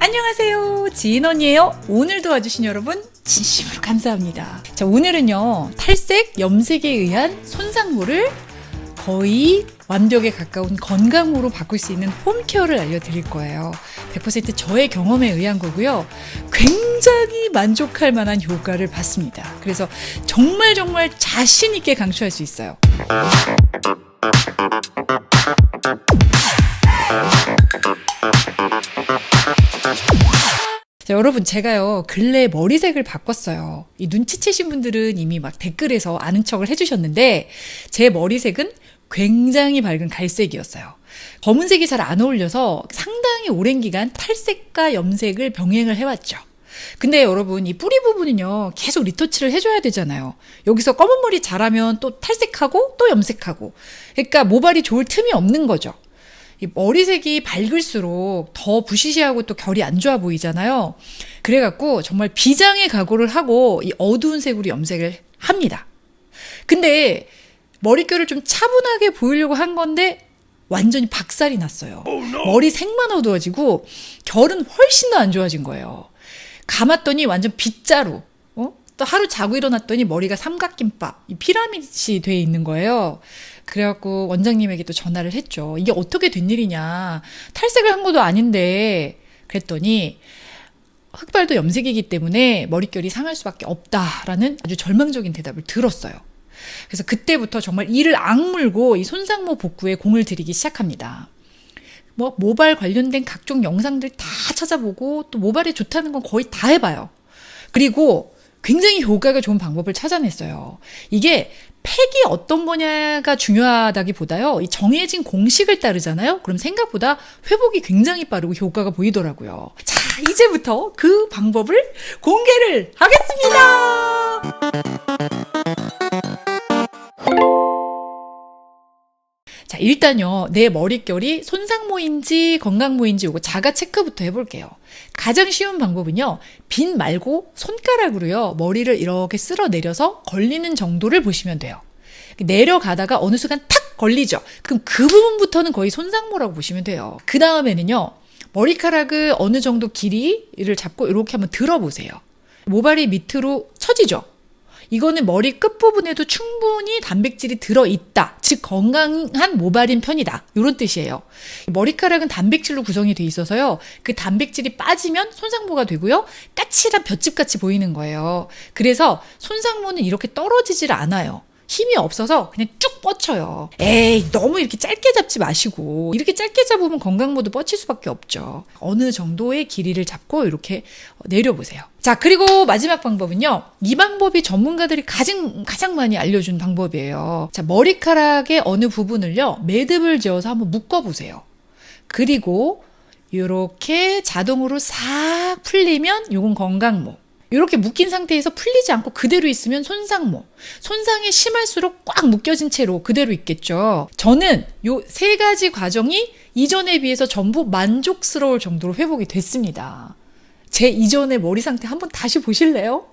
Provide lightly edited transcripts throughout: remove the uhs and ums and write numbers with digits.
안녕하세요, 지인 언니예요. 오늘도 와주신 여러분 진심으로 감사합니다. 자, 오늘은요, 탈색, 염색에 의한 손상모를 거의 완벽에 가까운 건강모로 바꿀 수 있는 홈케어를 알려드릴 거예요. 100% 저의 경험에 의한 거고요. 굉장히 만족할 만한 효과를 봤습니다. 그래서 정말 자신 있게 강추할 수 있어요. 자, 여러분, 제가요 근래 머리색을 바꿨어요. 이 눈치채신 분들은 이미 막 댓글에서 아는 척을 해주셨는데, 제 머리색은 굉장히 밝은 갈색이었어요. 검은색이 잘 안 어울려서 상당히 오랜 기간 탈색과 염색을 병행을 해왔죠. 근데 여러분, 이 뿌리 부분은요 계속 리터치를 해줘야 되잖아요. 여기서 검은 머리 자라면 또 탈색하고 또 염색하고, 그러니까 모발이 좋을 틈이 없는 거죠. 이 머리색이 밝을수록 더 부시시하고 또 결이 안 좋아 보이잖아요. 그래갖고 정말 비장의 각오를 하고 이 어두운 색으로 염색을 합니다. 근데 머릿결을 좀 차분하게 보이려고 한 건데 완전히 박살이 났어요. 머리 색만 어두워지고 결은 훨씬 더 안 좋아진 거예요. 감았더니 완전 빗자루. 또 하루 자고 일어났더니 머리가 삼각김밥, 이 피라미드이 돼 있는 거예요. 그래갖고 원장님에게 또 전화를 했죠. 이게 어떻게 된 일이냐. 탈색을 한 것도 아닌데. 그랬더니 흑발도 염색이기 때문에 머릿결이 상할 수밖에 없다라는 아주 절망적인 대답을 들었어요. 그래서 그때부터 정말 이를 악물고 이 손상모 복구에 공을 들이기 시작합니다. 모발 관련된 각종 영상들 다 찾아보고 또 모발에 좋다는 건 거의 다 해봐요. 그리고 굉장히 효과가 좋은 방법을 찾아냈어요. 이게 팩이 어떤 거냐가 중요하다기보다요, 이 정해진 공식을 따르잖아요. 그럼 생각보다 회복이 굉장히 빠르고 효과가 보이더라고요. 자, 이제부터 그 방법을 공개를 하겠습니다. 자, 일단요, 내 머릿결이 손상모인지 건강모인지 요거 자가 체크부터 해볼게요. 가장 쉬운 방법은요, 빗 말고 손가락으로요, 머리를 이렇게 쓸어 내려서 걸리는 정도를 보시면 돼요. 내려가다가 어느 순간 탁 걸리죠. 그럼 그 부분부터는 거의 손상모라고 보시면 돼요. 그 다음에는요, 머리카락을 어느 정도 길이를 잡고 이렇게 한번 들어보세요. 모발이 밑으로 처지죠. 이거는 머리 끝부분에도 충분히 단백질이 들어있다. 즉 건강한 모발인 편이다. 이런 뜻이에요. 머리카락은 단백질로 구성이 돼 있어서요. 그 단백질이 빠지면 손상모가 되고요. 까칠한 볏짚같이 보이는 거예요. 그래서 손상모는 이렇게 떨어지질 않아요. 힘이 없어서 그냥 쭉 뻗쳐요. 에이, 너무 이렇게 짧게 잡지 마시고, 이렇게 짧게 잡으면 건강모도 뻗칠 수밖에 없죠. 어느 정도의 길이를 잡고 이렇게 내려보세요. 자, 그리고 마지막 방법은요, 이 방법이 전문가들이 가장 많이 알려준 방법이에요. 자, 머리카락의 어느 부분을요, 매듭을 지어서 한번 묶어보세요. 그리고 이렇게 자동으로 싹 풀리면 이건 건강모. 이렇게 묶인 상태에서 풀리지 않고 그대로 있으면 손상모. 손상이 심할수록 꽉 묶여진 채로 그대로 있겠죠. 저는 요 세 가지 과정이 이전에 비해서 전부 만족스러울 정도로 회복이 됐습니다. 제 이전의 머리 상태 한번 다시 보실래요?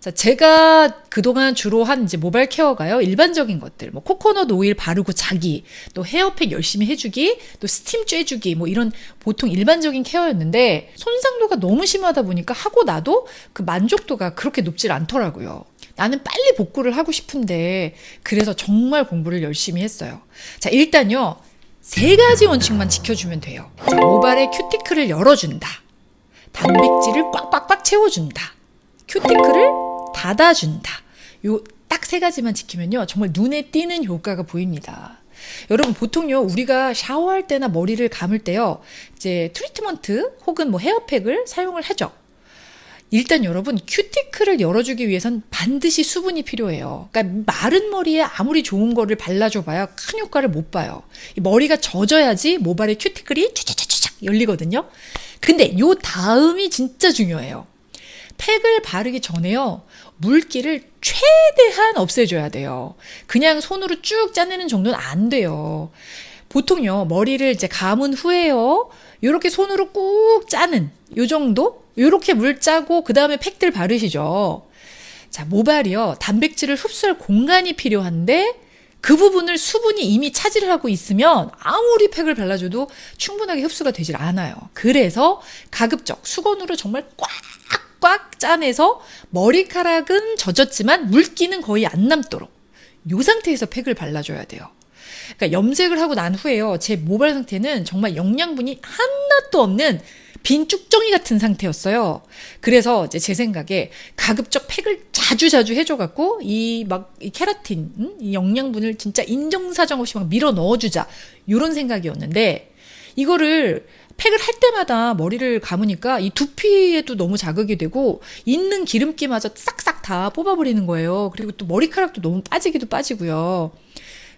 자, 제가 그동안 주로 한 이제 모발 케어가요, 일반적인 것들, 코코넛 오일 바르고 자기, 또 헤어팩 열심히 해주기, 또 스팀 쬐주기, 이런 보통 일반적인 케어였는데, 손상도가 너무 심하다 보니까 하고 나도 그 만족도가 그렇게 높질 않더라고요. 나는 빨리 복구를 하고 싶은데, 그래서 정말 공부를 열심히 했어요. 자, 일단요, 세 가지 원칙만 지켜주면 돼요. 자, 모발의 큐티클을 열어준다. 단백질을 꽉꽉꽉 채워준다. 큐티클을 닫아준다. 요 딱 세 가지만 지키면요, 정말 눈에 띄는 효과가 보입니다. 여러분, 보통요, 우리가 샤워할 때나 머리를 감을 때요, 이제 트리트먼트 혹은 헤어팩을 사용을 하죠. 일단 여러분, 큐티클을 열어주기 위해선 반드시 수분이 필요해요. 그러니까 마른 머리에 아무리 좋은 거를 발라줘봐야 큰 효과를 못 봐요. 머리가 젖어야지 모발의 큐티클이 쫙쫙쫙쫙 열리거든요. 근데 요 다음이 진짜 중요해요. 팩을 바르기 전에요, 물기를 최대한 없애줘야 돼요. 그냥 손으로 쭉 짜내는 정도는 안 돼요. 보통요, 머리를 이제 감은 후에요, 요렇게 손으로 꾹 짜는 요 정도? 요렇게 물 짜고 그 다음에 팩들 바르시죠. 자, 모발이요, 단백질을 흡수할 공간이 필요한데 그 부분을 수분이 이미 차지를 하고 있으면 아무리 팩을 발라줘도 충분하게 흡수가 되질 않아요. 그래서 가급적 수건으로 정말 꽉 짜내서 머리카락은 젖었지만 물기는 거의 안 남도록 이 상태에서 팩을 발라줘야 돼요. 그러니까 염색을 하고 난 후에요. 제 모발 상태는 정말 영양분이 하나도 없는 빈 쭉정이 같은 상태였어요. 그래서 이제 제 생각에 가급적 팩을 자주 해줘갖고 이 케라틴, 이 영양분을 진짜 인정사정 없이 막 밀어 넣어주자 이런 생각이었는데 이거를 팩을 할 때마다 머리를 감으니까 이 두피에도 너무 자극이 되고 있는 기름기마저 싹싹 다 뽑아버리는 거예요. 그리고 또 머리카락도 너무 빠지기도 빠지고요.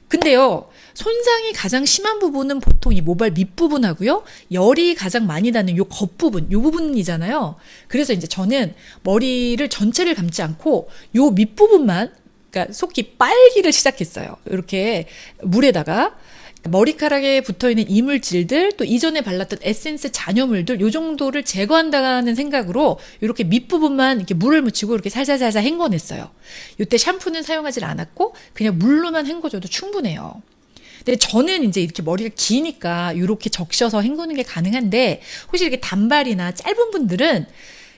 근데요, 손상이 가장 심한 부분은 보통 이 모발 밑부분하고요, 열이 가장 많이 나는 요 겉부분, 요 부분이잖아요. 그래서 이제 저는 머리를 전체를 감지 않고 요 밑부분만, 그러니까 속히 빨기를 시작했어요. 이렇게 물에다가 머리카락에 붙어있는 이물질들, 또 이전에 발랐던 에센스 잔여물들, 요 정도를 제거한다는 생각으로 이렇게 밑부분만 이렇게 물을 묻히고 이렇게 살살살살 헹궈냈어요. 이때 샴푸는 사용하지 않았고 그냥 물로만 헹궈줘도 충분해요. 근데 저는 이제 이렇게 머리가 기니까 이렇게 적셔서 헹구는 게 가능한데 혹시 이렇게 단발이나 짧은 분들은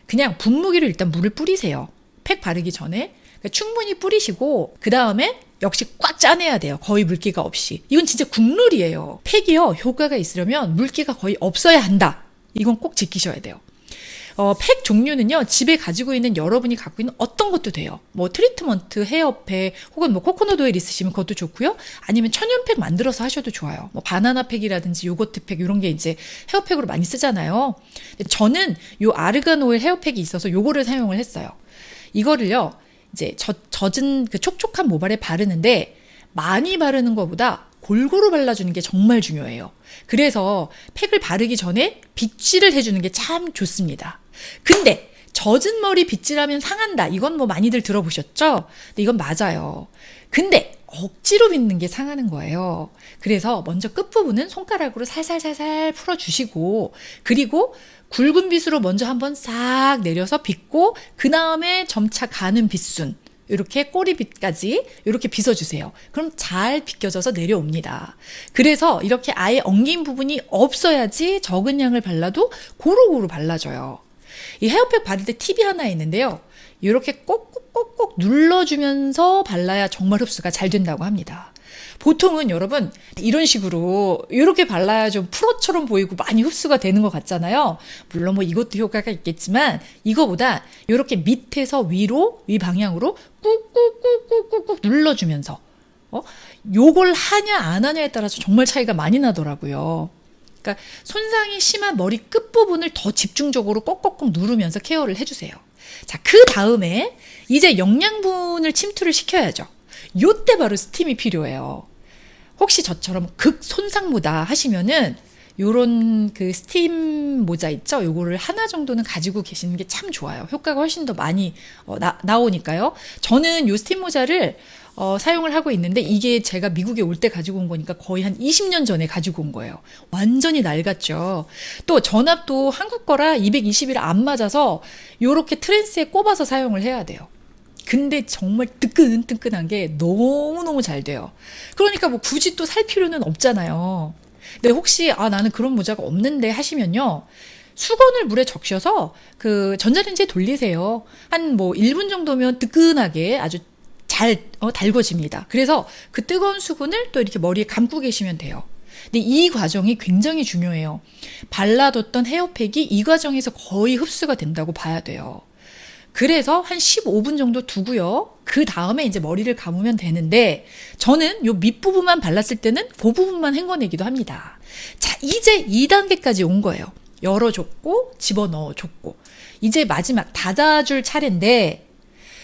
그냥 분무기로 일단 물을 뿌리세요. 팩 바르기 전에. 그러니까 충분히 뿌리시고 그 다음에 역시 꽉 짜내야 돼요. 거의 물기가 없이. 이건 진짜 국룰이에요. 팩이요, 효과가 있으려면 물기가 거의 없어야 한다. 이건 꼭 지키셔야 돼요. 팩 종류는요, 집에 가지고 있는 여러분이 갖고 있는 어떤 것도 돼요. 뭐 트리트먼트, 헤어팩, 혹은 뭐 코코넛 오일 있으시면 그것도 좋고요. 아니면 천연팩 만들어서 하셔도 좋아요. 뭐 바나나 팩이라든지 요거트 팩 이런 게 이제 헤어팩으로 많이 쓰잖아요. 저는 요 아르간 오일 헤어팩이 있어서 요거를 사용을 했어요. 이거를요, 이제 젖은 그 촉촉한 모발에 바르는데 많이 바르는 것보다 골고루 발라주는 게 정말 중요해요. 그래서 팩을 바르기 전에 빗질을 해주는 게 참 좋습니다. 근데 젖은 머리 빗질하면 상한다. 이건 뭐 많이들 들어보셨죠? 근데 이건 맞아요. 근데 억지로 빗는 게 상하는 거예요. 그래서 먼저 끝부분은 손가락으로 살살살살 풀어주시고, 그리고 굵은 빗으로 먼저 한번 싹 내려서 빗고, 그 다음에 점차 가는 빗순, 이렇게 꼬리빗까지 이렇게 빗어주세요. 그럼 잘 빗겨져서 내려옵니다. 그래서 이렇게 아예 엉긴 부분이 없어야지 적은 양을 발라도 고루고루 발라져요. 이 헤어팩 바를 때 팁이 하나 있는데요. 이렇게 꼭꼭꼭꼭 눌러주면서 발라야 정말 흡수가 잘 된다고 합니다. 보통은 여러분 이런 식으로 이렇게 발라야 좀 프로처럼 보이고 많이 흡수가 되는 것 같잖아요. 물론 뭐 이것도 효과가 있겠지만 이거보다 이렇게 밑에서 위로, 위 방향으로 꾹꾹꾹꾹꾹꾹 눌러주면서 요걸 하냐 안 하냐에 따라서 정말 차이가 많이 나더라고요. 그러니까 손상이 심한 머리 끝부분을 더 집중적으로 꼭꼭꼭 누르면서 케어를 해주세요. 자, 그 다음에 이제 영양분을 침투를 시켜야죠. 요때 바로 스팀이 필요해요. 혹시 저처럼 극 손상모다 하시면은 요런 그 스팀 모자 있죠? 요거를 하나 정도는 가지고 계시는 게 참 좋아요. 효과가 훨씬 더 많이 나오니까요. 저는 요 스팀 모자를 사용을 하고 있는데 이게 제가 미국에 올 때 가지고 온 거니까 거의 한 20년 전에 가지고 온 거예요. 완전히 낡았죠. 또 전압도 한국 거라 220이라 안 맞아서 요렇게 트랜스에 꼽아서 사용을 해야 돼요. 근데 정말 뜨끈뜨끈한 게 너무너무 잘 돼요. 그러니까 뭐 굳이 또 살 필요는 없잖아요. 근데 혹시 나는 그런 모자가 없는데 하시면요, 수건을 물에 적셔서 그 전자레인지에 돌리세요. 한 뭐 1분 정도면 뜨끈하게 아주 잘 달궈집니다. 그래서 그 뜨거운 수건을 또 이렇게 머리에 감고 계시면 돼요. 근데 이 과정이 굉장히 중요해요. 발라뒀던 헤어팩이 이 과정에서 거의 흡수가 된다고 봐야 돼요. 그래서 한 15분 정도 두고요. 그 다음에 이제 머리를 감으면 되는데 저는 요 밑부분만 발랐을 때는 그 부분만 헹궈내기도 합니다. 자, 이제 2단계까지 온 거예요. 열어줬고 집어넣어줬고 이제 마지막 닫아줄 차례인데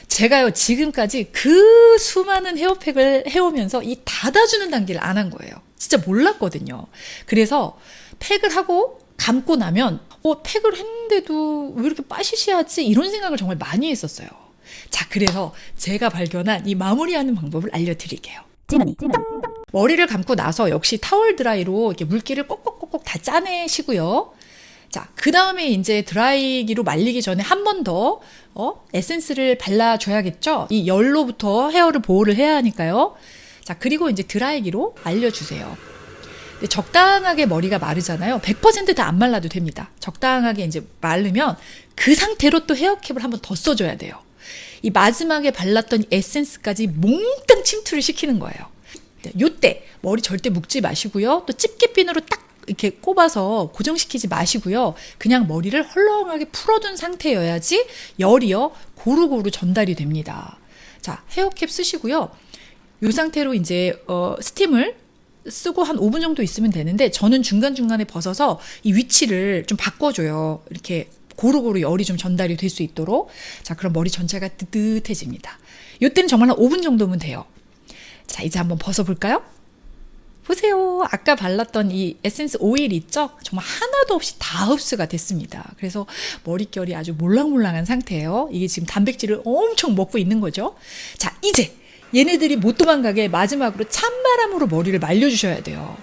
제가요 지금까지 그 수많은 헤어팩을 해오면서 이 닫아주는 단계를 안 한 거예요. 진짜 몰랐거든요. 그래서 팩을 하고 감고 나면 팩을 했는데도 왜 이렇게 빠시시하지? 이런 생각을 정말 많이 했었어요. 자, 그래서 제가 발견한 이 마무리하는 방법을 알려드릴게요. 머리를 감고 나서 역시 타월 드라이로 이렇게 물기를 꼭꼭꼭꼭 다 짜내시고요. 자, 그 다음에 이제 드라이기로 말리기 전에 한 번 더 에센스를 발라줘야겠죠? 이 열로부터 헤어를 보호를 해야 하니까요. 자, 그리고 이제 드라이기로 말려주세요. 근데 적당하게 머리가 마르잖아요. 100% 다 안 말라도 됩니다. 적당하게 이제 마르면 그 상태로 또 헤어캡을 한번 더 써줘야 돼요. 이 마지막에 발랐던 에센스까지 몽땅 침투를 시키는 거예요. 요때 머리 절대 묶지 마시고요. 또 집게핀으로 딱 이렇게 꼽아서 고정시키지 마시고요. 그냥 머리를 헐렁하게 풀어둔 상태여야지 열이요 고루고루 전달이 됩니다. 자, 헤어캡 쓰시고요. 이 상태로 이제 스팀을 쓰고 한 5분 정도 있으면 되는데 저는 중간중간에 벗어서 이 위치를 좀 바꿔줘요. 이렇게 고루고루 열이 좀 전달이 될 수 있도록. 자, 그럼 머리 전체가 뜨뜻해집니다. 이때는 정말 한 5분 정도면 돼요. 자, 이제 한번 벗어볼까요? 보세요. 아까 발랐던 이 에센스 오일 있죠? 정말 하나도 없이 다 흡수가 됐습니다. 그래서 머릿결이 아주 몰랑몰랑한 상태예요. 이게 지금 단백질을 엄청 먹고 있는 거죠. 자, 이제 얘네들이 못 도망가게 마지막으로 찬바람으로 머리를 말려주셔야 돼요.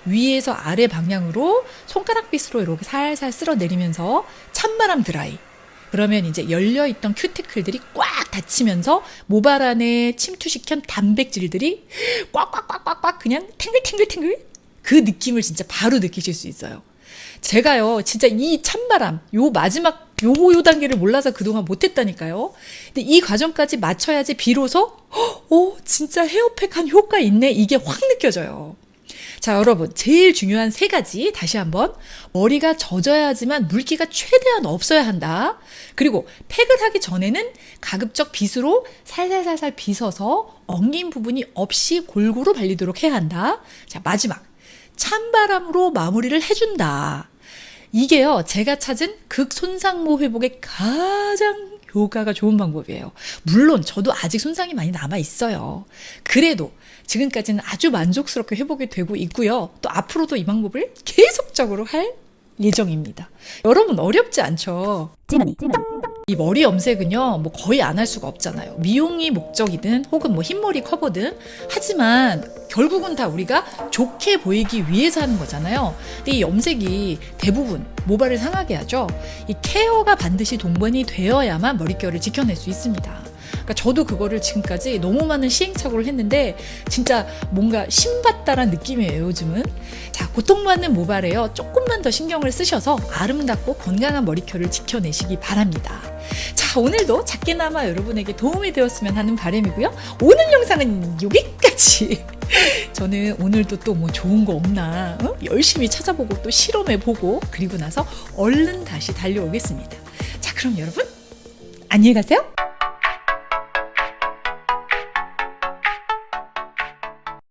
위에서 아래 방향으로 손가락 빗으로 이렇게 살살 쓸어내리면서 찬바람 드라이. 그러면 이제 열려있던 큐티클들이 꽉 닫히면서 모발 안에 침투시킨 단백질들이 꽉꽉꽉꽉꽉 그냥 탱글탱글탱글 그 느낌을 진짜 바로 느끼실 수 있어요. 제가요 진짜 이 찬바람 요 마지막 요 단계를 몰라서 그동안 못했다니까요. 근데 이 과정까지 맞춰야지 비로소 진짜 헤어팩한 효과 있네 이게 확 느껴져요. 자, 여러분 제일 중요한 3가지 다시 한번 머리가 젖어야지만 물기가 최대한 없어야 한다. 그리고 팩을 하기 전에는 가급적 빗으로 살살살살 빗어서 엉긴 부분이 없이 골고루 발리도록 해야 한다. 자, 마지막 찬바람으로 마무리를 해준다. 이게요 제가 찾은 극손상모 회복의 가장 효과가 좋은 방법이에요. 물론 저도 아직 손상이 많이 남아 있어요. 그래도 지금까지는 아주 만족스럽게 회복이 되고 있고요. 또 앞으로도 이 방법을 계속적으로 할 예정입니다. 여러분 어렵지 않죠? 이 머리 염색은요, 뭐 거의 안 할 수가 없잖아요. 미용이 목적이든 혹은 뭐 흰머리 커버든 하지만 결국은 다 우리가 좋게 보이기 위해서 하는 거잖아요. 근데 이 염색이 대부분 모발을 상하게 하죠. 이 케어가 반드시 동반이 되어야만 머릿결을 지켜낼 수 있습니다. 그러니까 저도 그거를 지금까지 너무 많은 시행착오를 했는데 진짜 뭔가 신받다란 느낌이에요, 요즘은. 자, 고통받는 모발에요. 조금만 더 신경을 쓰셔서 아름답고 건강한 머릿결을 지켜내시기 바랍니다. 자, 오늘도 작게나마 여러분에게 도움이 되었으면 하는 바람이고요. 오늘 영상은 여기까지. 저는 오늘도 또 뭐 좋은 거 없나 열심히 찾아보고 또 실험해보고 그리고 나서 얼른 다시 달려오겠습니다. 자, 그럼 여러분 안녕히 가세요.